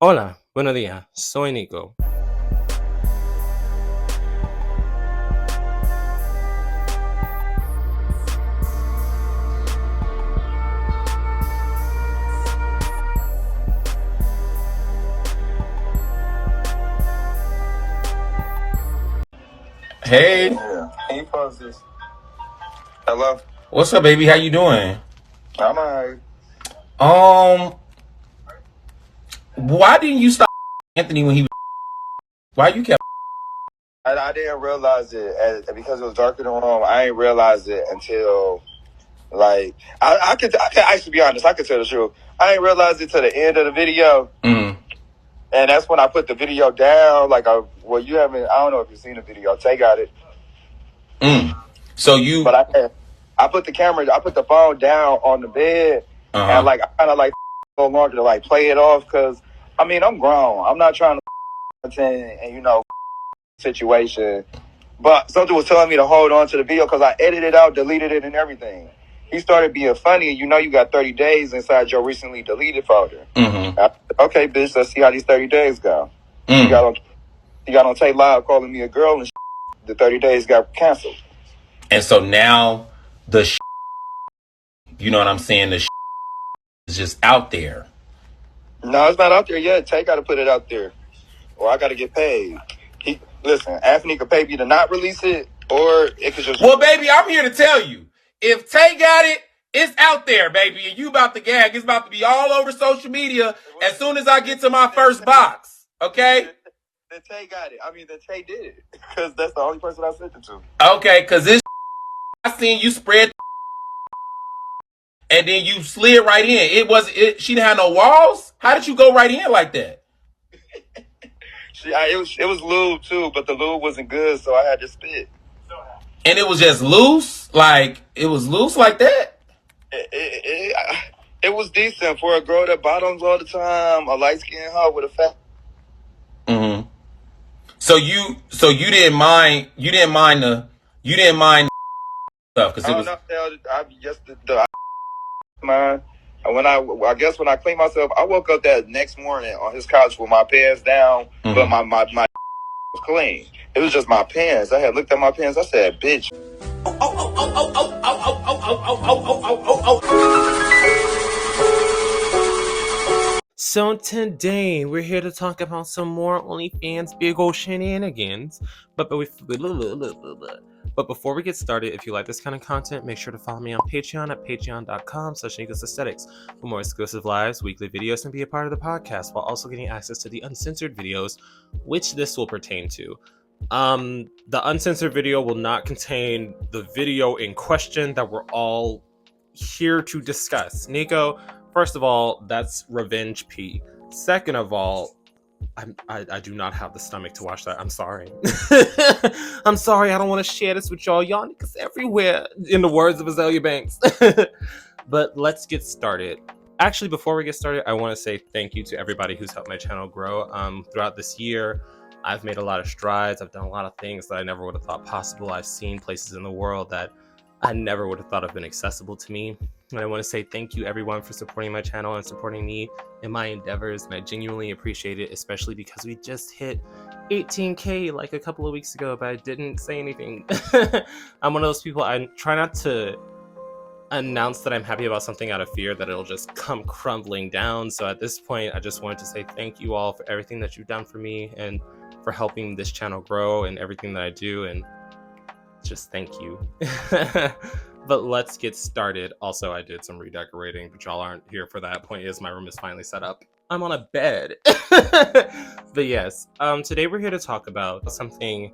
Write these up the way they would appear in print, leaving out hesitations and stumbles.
Hola, buenos días, soy Nico. Hey, Yeah. Can you pause this? Hello? what's up, baby? How you doing? I'm alright. Why didn't you stop Anthony when he was? Why you kept? I didn't realize it because it was dark in the room. I didn't realize it until like I could actually be honest. I could tell the truth. I didn't realize it till the end of the video, Mm. and that's when I put the video down. You haven't. I don't know if you've seen the video. Tay got it. So you? But I put the phone down on the bed, and I kind of no longer to play it off because I'm grown. I'm not trying to pretend and situation. But something was telling me to hold on to the video because I edited it out, deleted it, and everything. He started being funny, and you got 30 days inside your recently deleted folder. Mm-hmm. Okay, bitch, let's see how these 30 days go. You got on Tay Live calling me a girl, and the 30 days got canceled. And so now you know what I'm saying? The is just out there. No, it's not out there yet. Tay got to put it out there, or I got to get paid. Listen, Anthony could pay me to not release it, or it could just. Well, baby, I'm here to tell you. If Tay got it, it's out there, baby, and you about to gag. It's about to be all over social media as soon as I get to my first box. Okay? Then Tay got it. Then Tay did it because that's the only person I sent it to. Okay, because this I seen you spread and then you slid right in. She didn't have no walls? How did you go right in like that? It was lube too, but the lube wasn't good, so I had to spit. And it was just loose? Like, it was loose like that? It was decent for a girl that bottoms all the time, a light-skinned hoe with a fat. Mm-hmm. So you didn't mind the stuff because it was. Man, when I guess when I cleaned myself, I woke up that next morning on his couch with my pants down, but my was clean. It was just my pants. I had looked at my pants. I said, "Bitch." So today we're here to talk about some more OnlyFans big ol' shenanigans. But before we get started, if you like this kind of content, make sure to follow me on Patreon at patreon.com/Nicosaesthetics for more exclusive lives, weekly videos, and be a part of the podcast while also getting access to the uncensored videos, which this will pertain to. The uncensored video will not contain the video in question that we're all here to discuss. Nico, first of all, that's revenge P. Second of all, I do not have the stomach to watch that. I'm sorry. I'm sorry. I don't want to share this with y'all. Y'all niggas everywhere, in the words of Azalea Banks. But let's get started. Actually, before we get started, I want to say thank you to everybody who's helped my channel grow. Throughout this year, I've made a lot of strides. I've done a lot of things that I never would have thought possible. I've seen places in the world that I never would have thought have been accessible to me. And I want to say thank you everyone for supporting my channel and supporting me in my endeavors. And I genuinely appreciate it, especially because we just hit 18K like a couple of weeks ago, but I didn't say anything. I'm one of those people, I try not to announce that I'm happy about something out of fear that it'll just come crumbling down. So at this point, I just wanted to say thank you all for everything that you've done for me and for helping this channel grow and everything that I do. And just thank you. But let's get started. Also, I did some redecorating, but y'all aren't here for that. Point is, my room is finally set up. I'm on a bed. But yes, today we're here to talk about something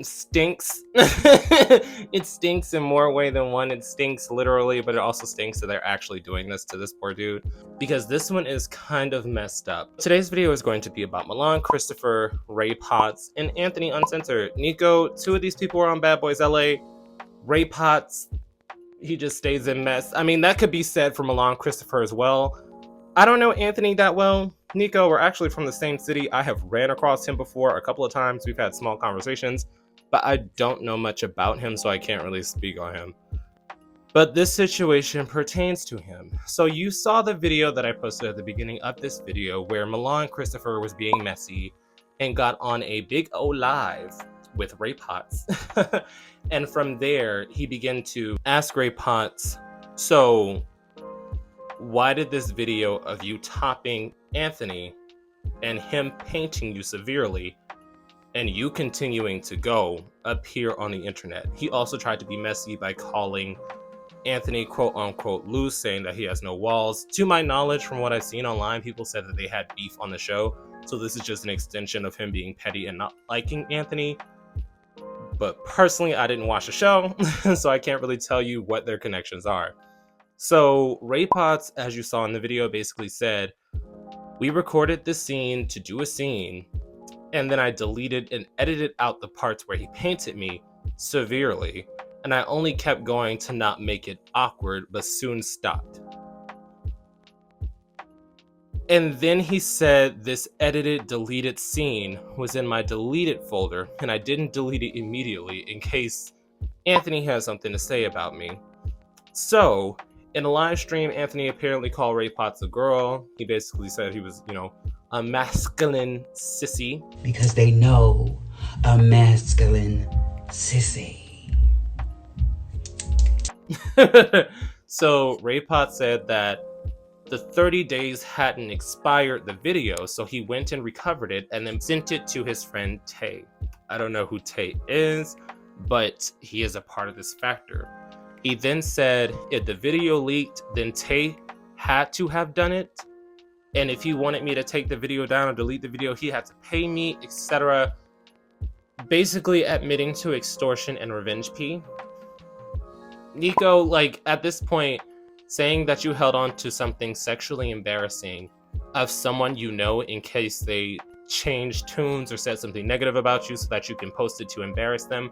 stinks. It stinks in more way than one. It stinks literally, but it also stinks that they're actually doing this to this poor dude, because this one is kind of messed up. Today's video is going to be about Milan Christopher, Raypotts, and Anthony Uncensored. Nico, two of these people are on Bad Boys LA. Raypotts, he just stays in mess. That could be said for Milan Christopher as well. I don't know Anthony that well. Nico, we're actually from the same city. I have ran across him before a couple of times. We've had small conversations, but I don't know much about him, so I can't really speak on him. But this situation pertains to him. So you saw the video that I posted at the beginning of this video where Milan Christopher was being messy and got on a big O live with Raypotts. And from there, he began to ask Raypotts, so why did this video of you topping Anthony and him painting you severely and you continuing to go appear on the internet? He also tried to be messy by calling Anthony quote unquote loose, saying that he has no walls. To my knowledge, from what I've seen online, people said that they had beef on the show, so this is just an extension of him being petty and not liking Anthony. But personally, I didn't watch the show, so I can't really tell you what their connections are. So Raypotts, as you saw in the video, basically said, we recorded this scene to do a scene, and then I deleted and edited out the parts where he painted me severely, and I only kept going to not make it awkward, but soon stopped. And then he said this edited, deleted scene was in my deleted folder, and I didn't delete it immediately in case Anthony has something to say about me. So, in a live stream, Anthony apparently called Raypotts a girl. He basically said he was, a masculine sissy. Because they know a masculine sissy. So Raypotts said that the 30 days hadn't expired the video, so he went and recovered it and then sent it to his friend Tay. I don't know who Tay is, but he is a part of this factor. He then said if the video leaked, then Tay had to have done it, and if he wanted me to take the video down or delete the video, he had to pay me, etc. Basically admitting to extortion and revenge P. Nico, at this point, saying that you held on to something sexually embarrassing of someone you know in case they changed tunes or said something negative about you so that you can post it to embarrass them,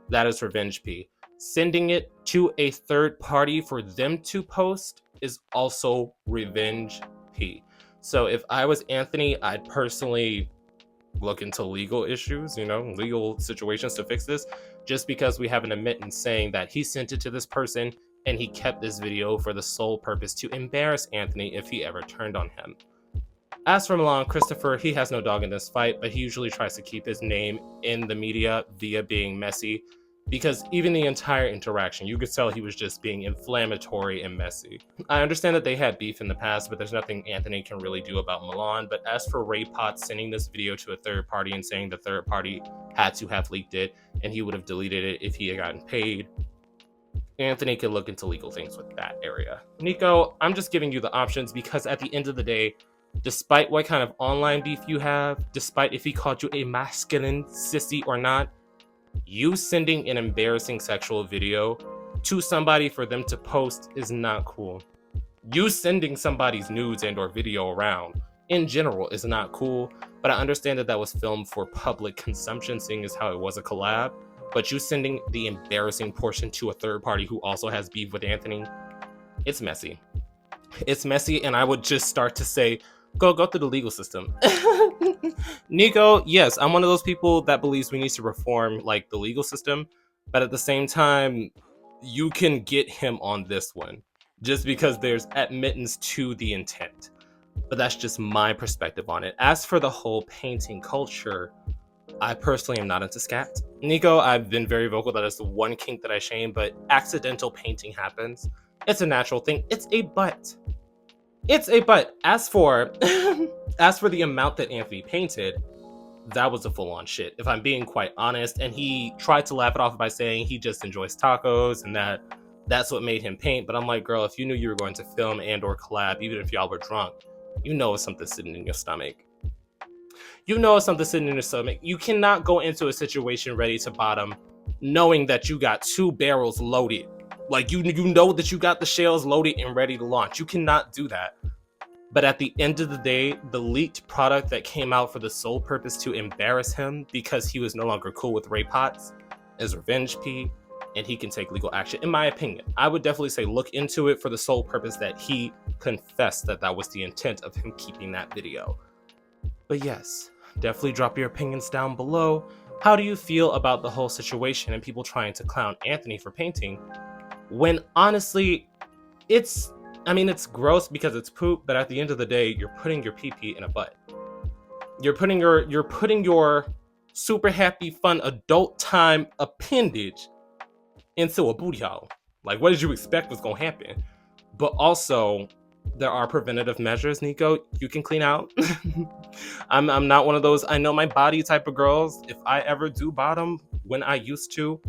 that is revenge P. Sending it to a third party for them to post is also revenge P. So if I was Anthony, I'd personally look into legal issues, legal situations to fix this, just because we have an admittance saying that he sent it to this person and he kept this video for the sole purpose to embarrass Anthony if he ever turned on him. As for Milan Christopher, he has no dog in this fight, but he usually tries to keep his name in the media via being messy, because even the entire interaction, you could tell he was just being inflammatory and messy. I understand that they had beef in the past, but there's nothing Anthony can really do about Milan. But as for Raypotts sending this video to a third party and saying the third party had to have leaked it and he would have deleted it if he had gotten paid, Anthony can look into legal things with that area. Nico, I'm just giving you the options because at the end of the day, despite what kind of online beef you have, despite if he called you a masculine sissy or not, you sending an embarrassing sexual video to somebody for them to post is not cool. You sending somebody's nudes and or video around in general is not cool, but I understand that was filmed for public consumption, seeing as how it was a collab. But you sending the embarrassing portion to a third party who also has beef with Anthony, it's messy. It's messy, and I would just start to say, go through the legal system. Nico, yes, I'm one of those people that believes we need to reform the legal system, but at the same time, you can get him on this one just because there's admittance to the intent. But that's just my perspective on it. As for the whole painting culture, I personally am not into scat. Nico, I've been very vocal that it's the one kink that I shame, but accidental painting happens. It's a natural thing. It's a but. As for the amount that Anthony painted, that was a full-on shit, if I'm being quite honest. And he tried to laugh it off by saying he just enjoys tacos and that's what made him paint. But I'm like, girl, if you knew you were going to film and or collab, even if y'all were drunk, you know it's something sitting in your stomach. You cannot go into a situation ready to bottom knowing that you got 2 barrels loaded. You know that you got the shells loaded and ready to launch. You cannot do that. But at the end of the day, the leaked product that came out for the sole purpose to embarrass him because he was no longer cool with Raypotts is revenge P, and he can take legal action. In my opinion, I would definitely say look into it for the sole purpose that he confessed that was the intent of him keeping that video. But yes, definitely drop your opinions down below. How do you feel about the whole situation and people trying to clown Anthony for painting when honestly, it's gross because it's poop, but at the end of the day, you're putting your pee-pee in a butt. You're putting your super happy, fun adult time appendage into a booty hole. Like, what did you expect was gonna happen? But also, there are preventative measures, Nico. You can clean out. I'm not one of those I know my body type of girls. If I ever do bottom, when I used to,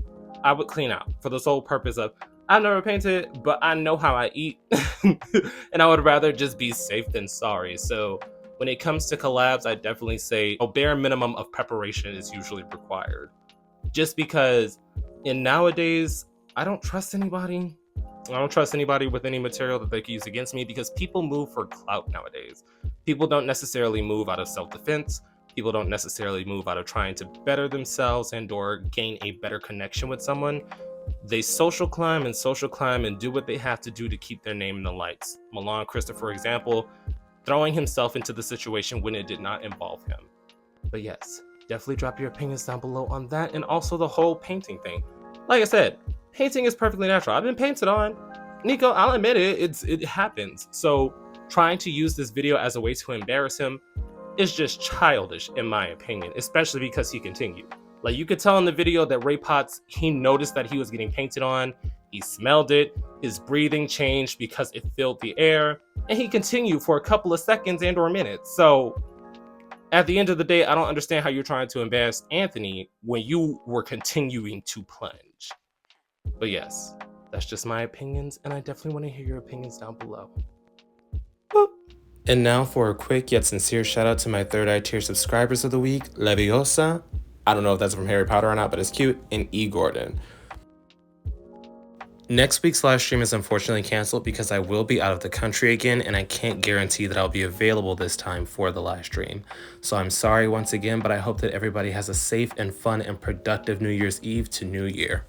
I would clean out for the sole purpose of I've never painted, but I know how I eat. And I would rather just be safe than sorry. So when it comes to collabs, I definitely say a bare minimum of preparation is usually required. Just because in nowadays, I don't trust anybody. I don't trust anybody with any material that they can use against me, because people move for clout nowadays. People don't necessarily move out of self-defense. People don't necessarily move out of trying to better themselves and or gain a better connection with someone. They social climb and do what they have to do to keep their name in the lights. Milan Christopher, for example, throwing himself into the situation when it did not involve him. But yes, definitely drop your opinions down below on that, and also the whole painting thing. Like I said, painting is perfectly natural. I've been painted on. Nico, I'll admit it, it happens. So trying to use this video as a way to embarrass him is just childish, in my opinion, especially because he continued. Like, you could tell in the video that Raypotts, he noticed that he was getting painted on, he smelled it, his breathing changed because it filled the air, and he continued for a couple of seconds and or minutes. So at the end of the day, I don't understand how you're trying to embarrass Anthony when you were continuing to plunge. But yes, that's just my opinions, and I definitely want to hear your opinions down below. Boop. And now for a quick yet sincere shout out to my third eye tier subscribers of the week, Leviosa, I don't know if that's from Harry Potter or not, but it's cute, and E. Gordon. Next week's live stream is unfortunately canceled because I will be out of the country again, and I can't guarantee that I'll be available this time for the live stream. So I'm sorry once again, but I hope that everybody has a safe and fun and productive New Year's Eve to New Year.